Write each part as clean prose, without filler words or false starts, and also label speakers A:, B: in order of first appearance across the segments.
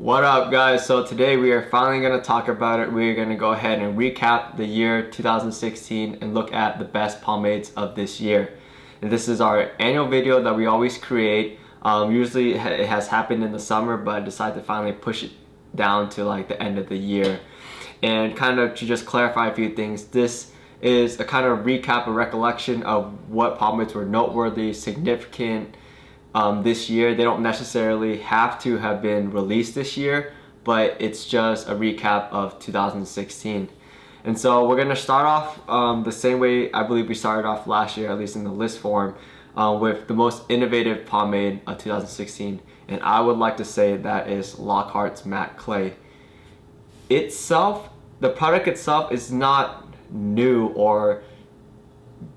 A: What up, guys? So today we are finally going to talk about it. We're going to go ahead and recap the year 2016 and look at the best pomades of this year. And this is our annual video that we always create. Usually it has happened in the summer, but I decided to finally push it down to like the end of the year. And kind of to just clarify a few things, this is a kind of recap, a recollection of what pomades were noteworthy, significant, this year. They don't necessarily have to have been released this year, but it's just a recap of 2016. And so we're gonna start off the same way I believe we started off last year, at least in the list form, with the most innovative pomade of 2016. And I would like to say that is LOCKHART'S Matte Clay. Itself, the product itself is not new or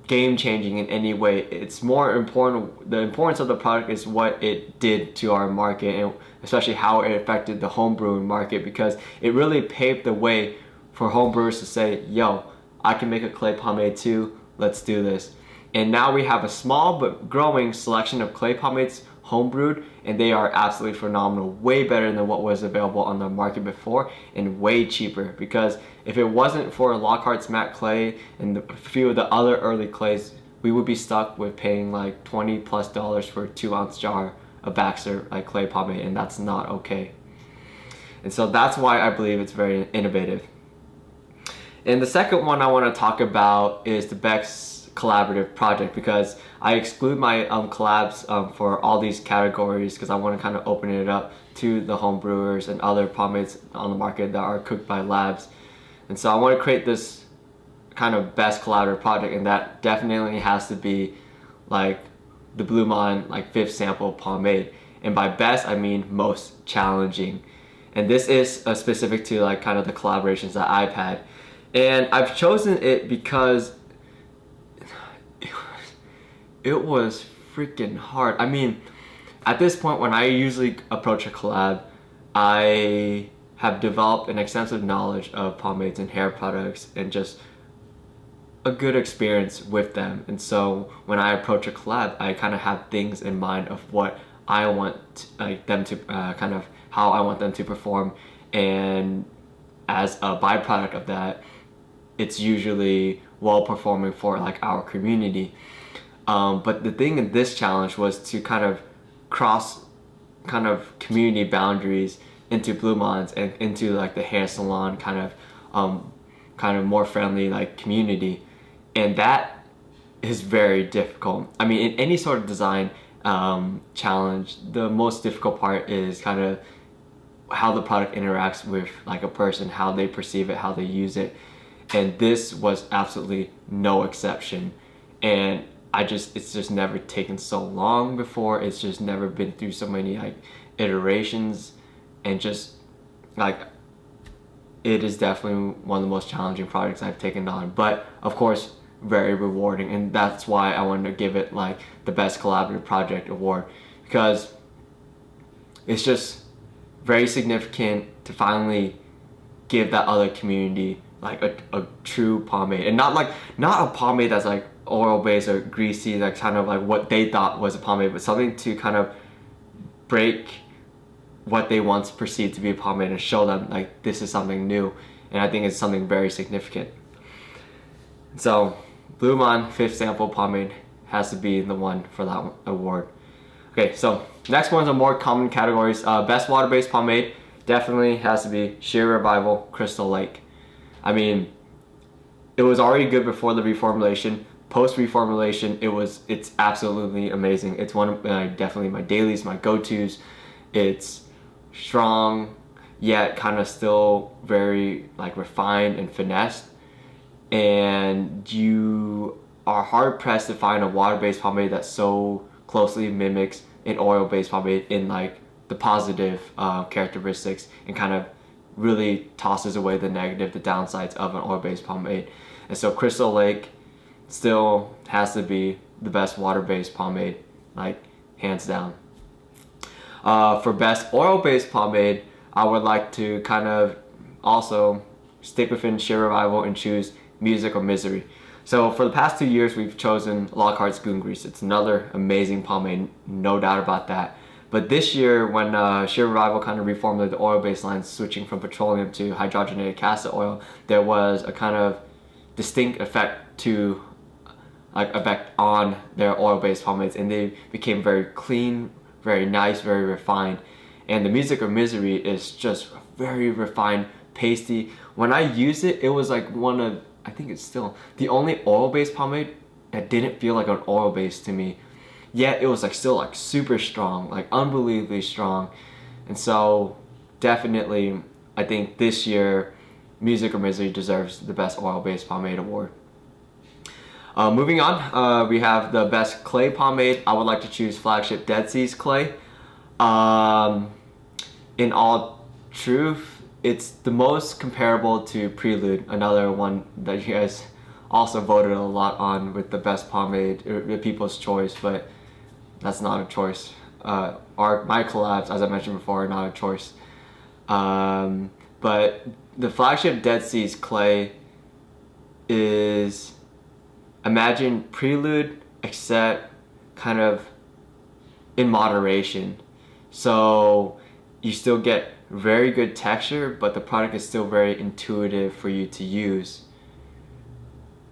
A: game-changing in any way. It's more important, the importance of the product is what it did to our market, and especially how it affected the homebrewing market, because it really paved the way for homebrewers to say, yo, I can make a clay pomade too, let's do this. And now we have a small but growing selection of clay pomades homebrewed, and they are absolutely phenomenal, way better than what was available on the market before, and way cheaper. Because if it wasn't for LOCKHART'S Matte Clay and a few of the other early clays, we would be stuck with paying like $20+ for a 2-ounce jar of Baxter like clay pomade, and that's not okay. And so that's why I believe it's very innovative. And the second one I want to talk about is the Beck's collaborative project, because I exclude my collabs for all these categories because I want to kind of open it up to the home brewers and other pomades on the market that are cooked by labs. And so I want to create this kind of best collaborative project, and that definitely has to be like the BLUMAAN like 5th sample pomade. And by best I mean most challenging. And this is specific to like kind of the collaborations that I've had. And I've chosen it because it was freaking hard. I mean, at this point when I usually approach a collab, I have developed an extensive knowledge of pomades and hair products and just a good experience with them. And so when I approach a collab, I kind of have things in mind of what I want them to kind of how I want them to perform, and as a byproduct of that, it's usually well performing for like our community. But the thing in this challenge was to kind of cross kind of community boundaries into BLUMAAN's and into like the hair salon kind of more friendly like community, and that is very difficult. I mean, in any sort of design challenge, the most difficult part is kind of how the product interacts with like a person, how they perceive it, how they use it, and this was absolutely no exception. And it's just never taken so long before. It's just never been through so many like iterations, and just like it is definitely one of the most challenging projects I've taken on, but of course very rewarding. And that's why I wanted to give it like the best collaborative project award, because it's just very significant to finally give that other community like a true pomade, and not a pomade that's like oil based or greasy, like kind of like what they thought was a pomade, but something to kind of break what they once perceived to be a pomade and show them like this is something new. And I think it's something very significant. So BLUMAAN 5th sample pomade has to be the one for that award. Okay, so next ones are more common categories. Best water-based pomade definitely has to be SHEAR Revival Crystal Lake. I mean, it was already good before the reformulation. Post reformulation, it's absolutely amazing. It's one of definitely my dailies, my go-tos. It's strong, yet kind of still very like refined and finessed. And you are hard pressed to find a water-based pomade that so closely mimics an oil-based pomade in like the positive characteristics, and kind of really tosses away the negative, the downsides of an oil-based pomade. And so Crystal Lake still has to be the best water-based pomade, like hands down. For best oil-based pomade, I would like to kind of also stick within SHEAR Revival and choose Music or Misery. So for the past 2 years, we've chosen LOCKHART'S Goon Grease. It's another amazing pomade, no doubt about that. But this year, when Shear Revival kind of reformed the oil-based line, switching from petroleum to hydrogenated castor oil, there was a kind of distinct effect on their oil-based pomades, and they became very clean, very nice, very refined. And the Music of Misery is just very refined, pasty. When I used it, it was like I think it's still the only oil-based pomade that didn't feel like an oil base to me. Yet it was like still like super strong, like unbelievably strong. And so definitely I think this year Music of Misery deserves the best oil-based pomade award. Moving on, we have the best clay pomade. I would like to choose Flagship Dead Seas Clay. In all truth, it's the most comparable to Prelude, another one that you guys also voted a lot on with the best pomade, the people's choice, but that's not a choice. My collabs, as I mentioned before, are not a choice. But the Flagship Dead Seas Clay is, imagine Prelude except kind of in moderation. So you still get very good texture, but the product is still very intuitive for you to use.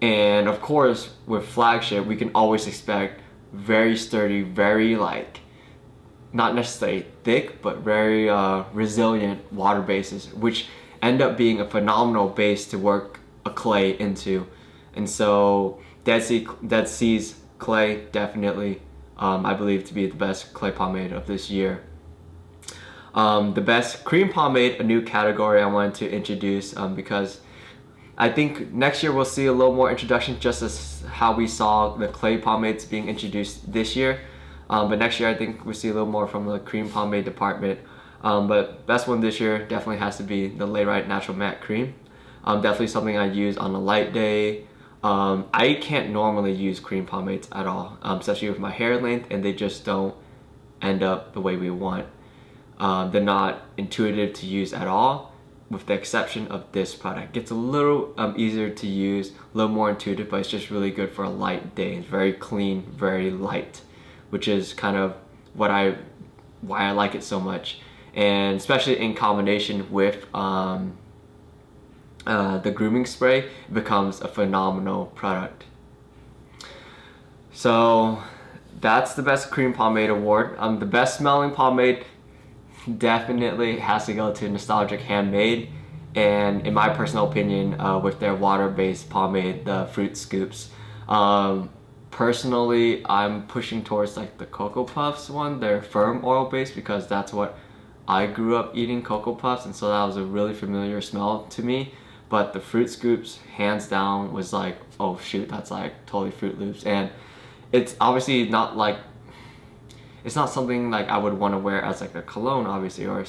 A: And of course, with Flagship, we can always expect very sturdy, very not necessarily thick, but very resilient water bases, which end up being a phenomenal base to work a clay into. And so Dead Seas Clay, definitely, I believe to be the best clay pomade of this year. The best cream pomade, a new category I wanted to introduce because I think next year we'll see a little more introduction, just as how we saw the clay pomades being introduced this year. But next year I think we'll see a little more from the cream pomade department. But best one this year definitely has to be the LAYRITE Natural Matte Cream. Definitely something I use on a light day. I can't normally use cream pomades at all, especially with my hair length, and they just don't end up the way we want. They're not intuitive to use at all, with the exception of this product. It gets a little easier to use, a little more intuitive, but it's just really good for a light day. It's very clean, very light, which is kind of why I like it so much. And especially in combination with the grooming spray, it becomes a phenomenal product. So that's the best cream pomade award. The best smelling pomade definitely has to go to Nostalgic Handmade, and in my personal opinion, with their water-based pomade, the Fruit Scoops. Personally, I'm pushing towards like the Cocoa Puffs one, their firm oil base, because that's what I grew up eating, Cocoa Puffs, and so that was a really familiar smell to me. But the Fruit Scoops, hands down, was like, oh shoot, that's like totally Fruit Loops. And it's obviously not like, it's not something like I would want to wear as like a cologne, obviously, or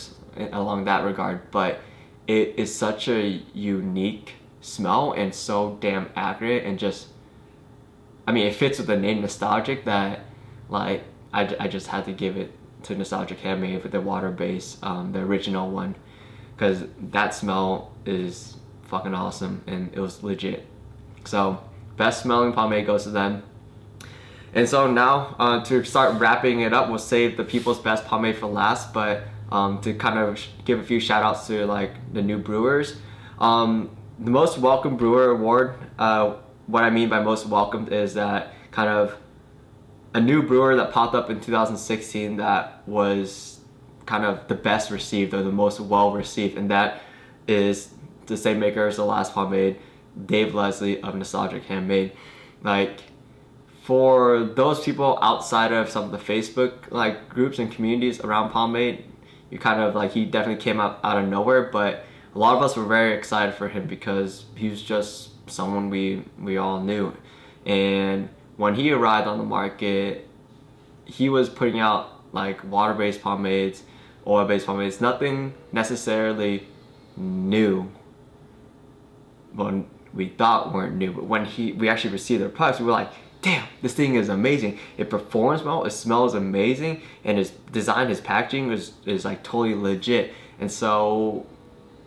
A: along that regard, but it is such a unique smell and so damn accurate, and just, I mean, it fits with the name Nostalgic that like I just had to give it to Nostalgic Handmade with the water base, the original one, because that smell is fucking awesome and it was legit. So best smelling pomade goes to them. And so now to start wrapping it up, we'll save the people's best pomade for last, but to kind of give a few shout outs to like the new brewers. The most welcome brewer award, what I mean by most welcomed is that kind of a new brewer that popped up in 2016 that was kind of the best received or the most well received, and that is the same maker as the last pomade, Dave Leslie of Nostalgic Handmade. Like, for those people outside of some of the Facebook like groups and communities around pomade, you kind of like, he definitely came out of nowhere, but a lot of us were very excited for him because he was just someone we all knew. And when he arrived on the market, he was putting out like water-based pomades, oil-based pomades, nothing necessarily new, when we thought weren't new, but when we actually received their products, we were like, damn, this thing is amazing. It performs well, it smells amazing, and his design, his packaging is like totally legit. And so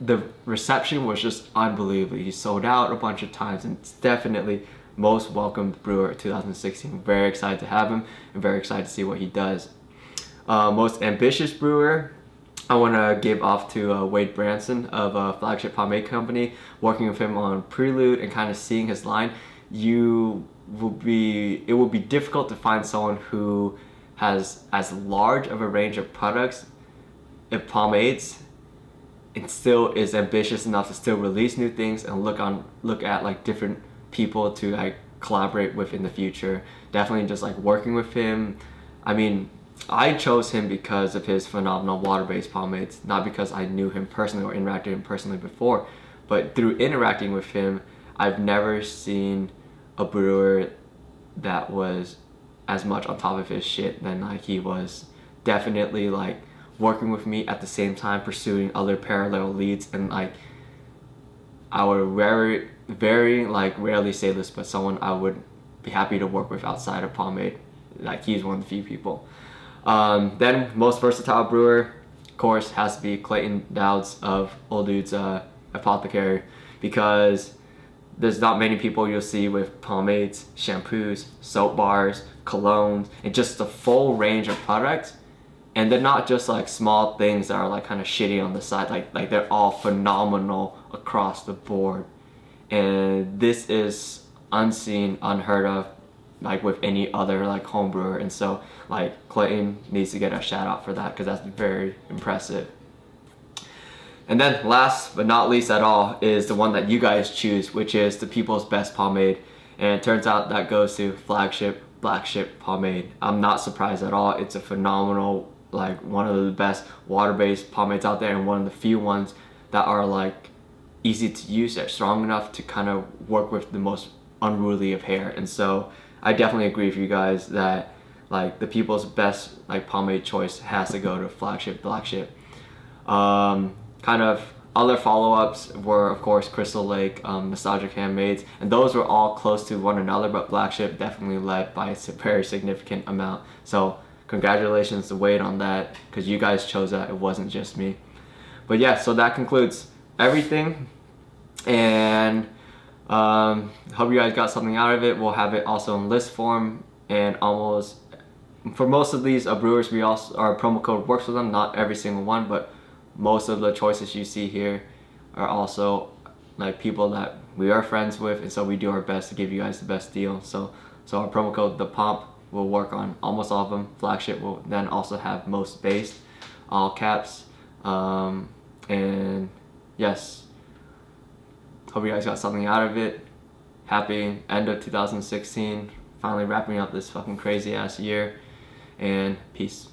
A: the reception was just unbelievable. He sold out a bunch of times, and it's definitely most welcomed brewer of 2016. Very excited to have him and very excited to see what he does. Most ambitious brewer, I want to give off to Wade Branson of Flagship Pomade Company. Working with him on Prelude and kind of seeing his line, it will be difficult to find someone who has as large of a range of products if pomades and still is ambitious enough to still release new things and look at like different people to like collaborate with in the future. Definitely just like working with him. I mean, I chose him because of his phenomenal water-based pomades, not because I knew him personally or interacted with him personally before, but through interacting with him, I've never seen a brewer that was as much on top of his shit than like he was. Definitely like working with me at the same time, pursuing other parallel leads, and like I would very like rarely say this, but someone I would be happy to work with outside of Pomade. Like he's one of the few people. Then most versatile brewer, of course, has to be Clayton Dowds of Old Dude's Apothecary, because there's not many people you'll see with pomades, shampoos, soap bars, colognes, and just the full range of products. And they're not just like small things that are like kind of shitty on the side. Like they're all phenomenal across the board. And this is unseen, unheard of, like with any other like home brewer. And so like Clayton needs to get a shout out for that, because that's very impressive. And then last but not least at all is the one that you guys choose, which is the people's best pomade. And it turns out that goes to Flagship BLACKSHIP pomade. I'm not surprised at all. It's a phenomenal, like one of the best water-based pomades out there, and one of the few ones that are like easy to use, they're strong enough to kind of work with the most unruly of hair. And so I definitely agree with you guys that like the people's best like pomade choice has to go to Flagship BLACKSHIP. Kind of other follow-ups were of course Crystal Lake, Nostalgic Handmades, and those were all close to one another, but BLACKSHIP definitely led by a very significant amount. So congratulations to Wade on that, because you guys chose that, it wasn't just me. But yeah, so that concludes everything, and hope you guys got something out of it. We'll have it also in list form, and almost for most of these brewers, we also, our promo code works with them, not every single one, but most of the choices you see here are also like people that we are friends with, and so we do our best to give you guys the best deal. So our promo code, the Pomp, will work on almost all of them. Flagship will then also have most based, all caps. And yes, hope you guys got something out of it. Happy end of 2016, finally wrapping up this fucking crazy ass year, and peace.